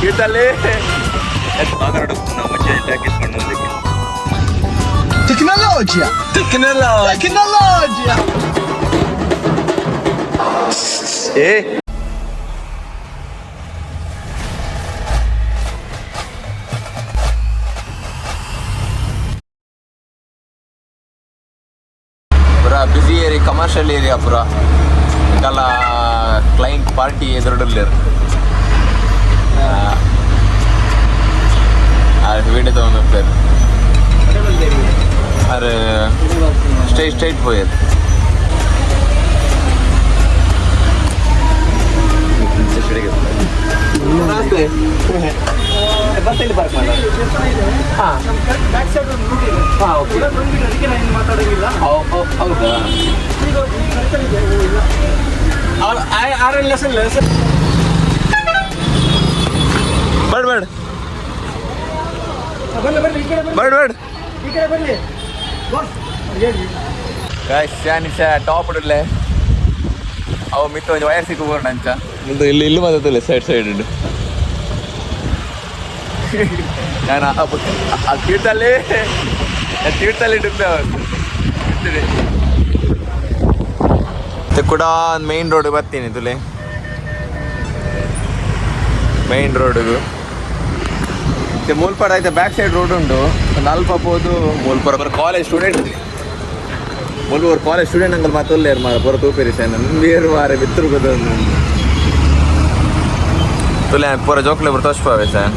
ತೀರ್ಥಲ್ಲಿ Tecnologia! Tecnologia! ಏ ಪೂರಾ ಬಿಸಿ area commercial area ಪೂರಾ ಕಲ ಕ್ಲೈಂಟ್ ಪಾರ್ಟಿ ಎದುರುಡಲ್ಲೇರು വീട് തോന്നുന്നു അത് സ്ട്രേറ്റ് പോയത് ಬೇಡ ಶಾನಿಶ ಟಾಪ್ ಇಡಲೆ ಅವು ಮಿತ್ತ ಒಂದು ವಯರ್ ಸಿಕ್ಕೋಣ ಅಂಚ ಮುಂದೆ ಇಲ್ಲಿ ಬಂದತ್ತಲ್ಲ ಸೈಡ್ ನಾನು ಆ ತೀರ್ಥಲ್ಲಿ ಇಟ್ಟಿದ್ದೆ ಕೂಡ ಮೇನ್ ರೋಡ್ ಬರ್ತೀನಿ ತುಲೆ ಮೇನ್ ರೋಡಿಗೂ ಮೂಲ್ಪರ ಐತೆ ಬ್ಯಾಕ್ ಸೈಡ್ ರೋಡ್ ಉಂಟು ಒಂದು ಅಲ್ಪ ಹೋದು ಮೂಲ್ಪರ ಕಾಲೇಜ್ ಸ್ಟೂಡೆಂಟ್ ಮೂಲ್ಪುರ ಕಾಲೇಜ್ ಸ್ಟೂಡೆಂಟ್ ಅಂಕಲ್ ಮಾತಲ್ಲೇರು ಮಾರ ಪೂರ ತೂಪೇರಿ ಸೈನ್ ಬೇರು ಮಾರೆ ಬಿತ್ತರು ಗೊತ್ತೊಂದು ತುಲೆ ಪೂರ ಜೋಕ್ಲೆ ಬರ್ ತೋಚ್ಪಾವೆ ಸರ್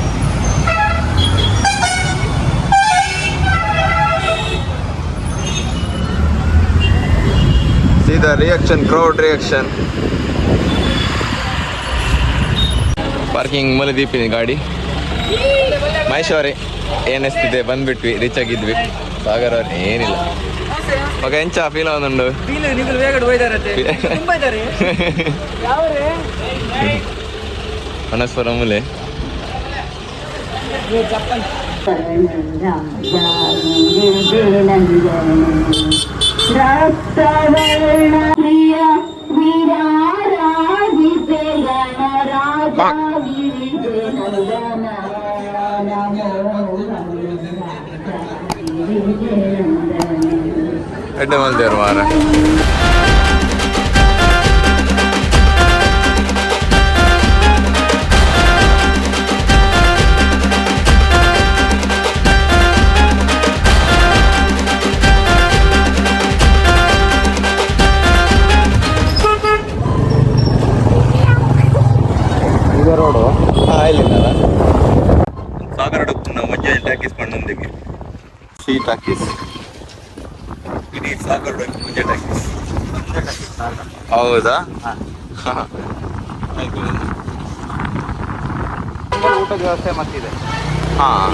ಸೀದಾ ರಿಯಾಕ್ಷನ್ ಕ್ರೌಡ್ ರಿಯಾಕ್ಷನ್ ಪಾರ್ಕಿಂಗ್ ಮೇಲೆ ದೀಪಿನಿ ಗಾಡಿ ಮಹೇಶ್ವರಿ ಏನಿಸ್ತಿದೆ ಬಂದ್ಬಿಟ್ವಿ ರೀಚ್ ಆಗಿದ್ವಿ ಸಾಗರ್ ಅವ್ರು ಏನಿಲ್ಲ ಮಗ ಎಂಚ ಫೀಲ್ ಆಗುಂಡು ಮನಸ್ವರ ಮೂಲೆ ಎಡ್ಡೆ ಮಲ್ದೇವ್ರು ಮಾರ ಇದು ರೋಡು ಇಲ್ಲಿಂದಲ್ಲ ಸಾಗರ ನಾವು ಮಂಜೆ ಟಾಕೀಸ್ ಪಣ್ಣಂದಿಗೆ ಶ್ರೀ ಟಾಕೀಸ್ ಇಡೀ ಸಾಗರ ಮುಂಜೆ ಟಾಕೀಸ್ ಹೌದಾ ಊಟದ ವ್ಯವಸ್ಥೆ ಮತ್ತಿದೆ ಹಾಂ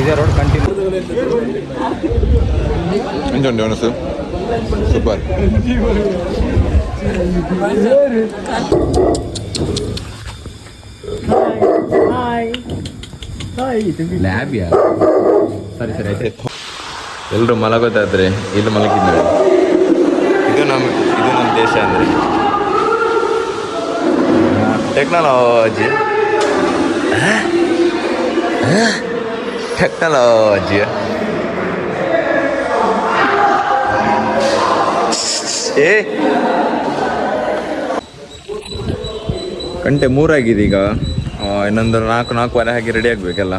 ಇದೇ ರೋಡ್ ಕಂಟಿನ್ಯೂ ಎಂಜುಂಟು ಅನಸು ಸೂಪರ್ ಲ್ಯಾಬ್ಯಾ ಸರಿ ಆಯ್ತು ಎಲ್ಲರೂ ಮಲಗೋದಾದ್ರೆ ಇಲ್ಲಿ ಮಲಗಿದ್ದಾರೆ ಇದು ನಮ್ಮ ದೇಶ ಅಂದರೆ ಟೆಕ್ನಾಲಜಿ ಗಂಟೆ 3 ಆಗಿದೆ ಈಗ ಇನ್ನೊಂದು 4:15 ಹಾಗೆ ರೆಡಿ ಆಗಬೇಕಲ್ಲ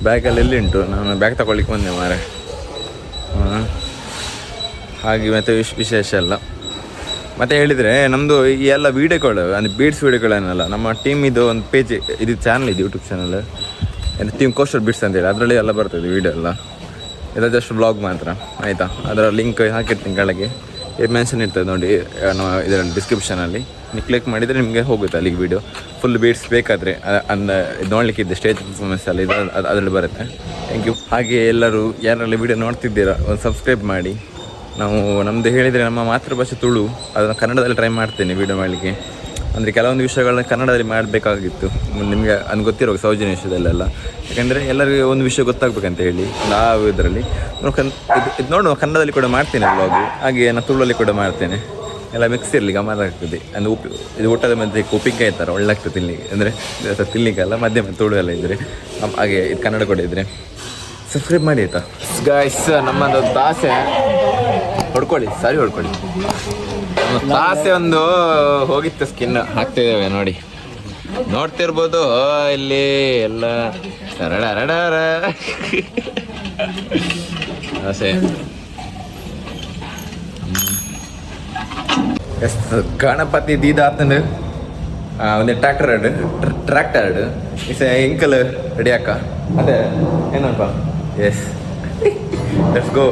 ಬ್ಯಾಗಲ್ಲಿ ಎಲ್ಲಿ ಉಂಟು ನಾನು ಬ್ಯಾಗ್ ತಗೊಳ್ಳಿಕ್ಕೆ ಬಂದೆ ಮಾರೆ ಹಾಗೆ ಮತ್ತು ವಿಶೇಷ ಎಲ್ಲ ಮತ್ತು ಹೇಳಿದರೆ ನಮ್ಮದು ಈ ಎಲ್ಲ ವೀಡಿಯೋಗಳು ಅಂದರೆ ಬೀಡ್ಸ್ ವೀಡಿಯೋಗಳನ್ನೆಲ್ಲ ನಮ್ಮ ಟೀಮ್ ಇದು ಒಂದು ಪೇಜ್ ಇದು ಚಾನಲ್ ಇದೆ YouTube channel team coaster beads ಅಂತೇಳಿ ಅದರಲ್ಲಿ ಎಲ್ಲ ಬರ್ತದೆ ವೀಡಿಯೋ ಎಲ್ಲ ಇದು ಜಸ್ಟ್ ವ್ಲಾಗ್ ಮಾತ್ರ ಆಯಿತಾ ಅದರ ಲಿಂಕ್ ಹಾಕಿರ್ತೀನಿ ಕೆಳಗೆ ಮೆನ್ಷನ್ ಇರ್ತದೆ ನೋಡಿ ಇದರಲ್ಲಿ ಡಿಸ್ಕ್ರಿಪ್ಷನಲ್ಲಿ ನೀವು ಕ್ಲಿಕ್ ಮಾಡಿದರೆ ನಿಮಗೆ ಹೋಗುತ್ತೆ ಅಲ್ಲಿಗೆ ವೀಡಿಯೋ ಫುಲ್ ಬೀಡ್ಸ್ ಬೇಕಾದರೆ ಇದು ನೋಡಲಿಕ್ಕಿದ್ದೆ ಸ್ಟೇಜ್ ಪರ್ಫಾರ್ಮೆನ್ಸ್ ಎಲ್ಲ ಇದು ಅದರಲ್ಲಿ ಬರುತ್ತೆ ಥ್ಯಾಂಕ್ ಯು ಹಾಗೆ ಎಲ್ಲರೂ ಯಾರಲ್ಲಿ ವೀಡಿಯೋ ನೋಡ್ತಿದ್ದೀರಾ ಒಂದು ಸಬ್ಸ್ಕ್ರೈಬ್ ಮಾಡಿ ನಾವು ನಮ್ಮದು ಹೇಳಿದರೆ ನಮ್ಮ ಮಾತೃಭಾಷೆ ತುಳು ಅದನ್ನು ಕನ್ನಡದಲ್ಲಿ ಟ್ರೈ ಮಾಡ್ತೇನೆ ವೀಡಿಯೋ ಮಾಡಲಿಕ್ಕೆ ಅಂದರೆ ಕೆಲವೊಂದು ವಿಷಯಗಳನ್ನ ಕನ್ನಡದಲ್ಲಿ ಮಾಡಬೇಕಾಗಿತ್ತು ನಿಮಗೆ ಅದು ಗೊತ್ತಿರೋ ಸೌಜನ್ಯ ವಿಷಯದಲ್ಲೆಲ್ಲ ಯಾಕೆಂದರೆ ಎಲ್ಲರಿಗೂ ಒಂದು ವಿಷಯ ಗೊತ್ತಾಗಬೇಕಂತ ಹೇಳಿ ಆ ಇದರಲ್ಲಿ ಇದು ನೋಡುವ ಕನ್ನಡದಲ್ಲಿ ಕೂಡ ಮಾಡ್ತೇನೆ ವ್ಲಾಗು ಹಾಗೆ ನಾನು ತುಳುವಲ್ಲಿ ಕೂಡ ಮಾಡ್ತೇನೆ ಎಲ್ಲ ಮಿಕ್ಸ್ ಇರಲಿ ಗಮನ ಆಗ್ತದೆ ಅಂದರೆ ಇದು ಊಟದ ಮಧ್ಯೆ ಉಪ್ಪಿನಕಾಯಿ ಥರ ಒಳ್ಳೆ ಆಗ್ತದೆ ತಿನ್ಲಿಕ್ಕೆ ಅಂದರೆ ತಿನ್ಲಿಕ್ಕೆಲ್ಲ ಮಧ್ಯಮ ತುಳು ಎಲ್ಲ ಇದ್ದರೆ ಹಾಗೆ ಇದು ಕನ್ನಡ ಕೂಡ ಇದ್ದರೆ ಸಬ್ಸ್ಕ್ರೈಬ್ ಮಾಡಿ ಆಯಿತಾ ಗಾಯ್ಸ್. ನಮ್ಮದು ತಾಸೆ ಹೊಡ್ಕೊಳ್ಳಿ, ಸರಿ ಹೊಡ್ಕೊಳ್ಳಿ. ನಮ್ಮ ತಾಸೆ ಒಂದು ಹೋಗಿತ್ತು, ಸ್ಕಿನ್ ಹಾಕ್ತಿದ್ದೇವೆ ನೋಡಿ, ನೋಡ್ತಿರ್ಬೋದು ಇಲ್ಲಿ ಎಲ್ಲ ಆಸೆ. ಎಸ್ ಗಣಪತಿ ದೀದಾತಂದು ಒಂದು ಟ್ರ್ಯಾಕ್ಟರ್ ಇಸ್ ಎಂಕಲ್ ರೆಡಿ ಅಕ್ಕ ಅದೇ ಏನಪ್ಪ. Yes let's go.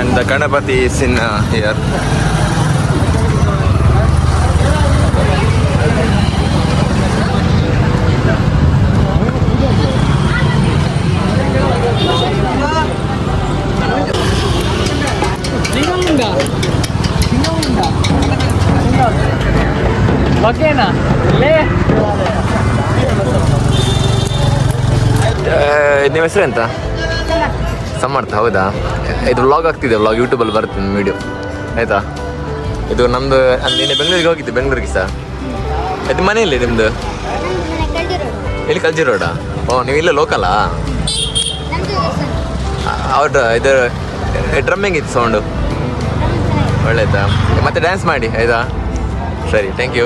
And the Ganapati is in here. ಓಕೆನಾ ನಿಮ್ಮ ಹೆಸರು ಎಂತ? ಸಮರ್ಥ. ಹೌದಾ? ಇದು ವ್ಲಾಗ್ ಆಗ್ತಿದೆ, ವ್ಲಾಗ್ ಯೂಟ್ಯೂಬಲ್ಲಿ ಬರುತ್ತೆ ವೀಡಿಯೋ ಆಯಿತಾ. ಇದು ನಮ್ಮದು ನಿನ್ನೆ ಬೆಂಗಳೂರಿಗೆ ಹೋಗಿದ್ದು, ಬೆಂಗಳೂರಿಗೆ ಸಹ. ಇದು ಮನೆಯಲ್ಲಿ ನಿಮ್ಮದು ಇಲ್ಲಿ ಕಲ್ಜಿ ರೋಡಾ? ಓ ನೀವು ಇಲ್ಲೇ ಲೋಕಲಾ? ಹೌದಾ? ಇದು ಡ್ರಮ್ ಹೆಂಗಿತ್ತು ಸೌಂಡು? ಒಳ್ಳೆಯದಾ? ಮತ್ತೆ ಡ್ಯಾನ್ಸ್ ಮಾಡಿ ಆಯಿತಾ? ಸರಿ, ಥ್ಯಾಂಕ್ ಯು.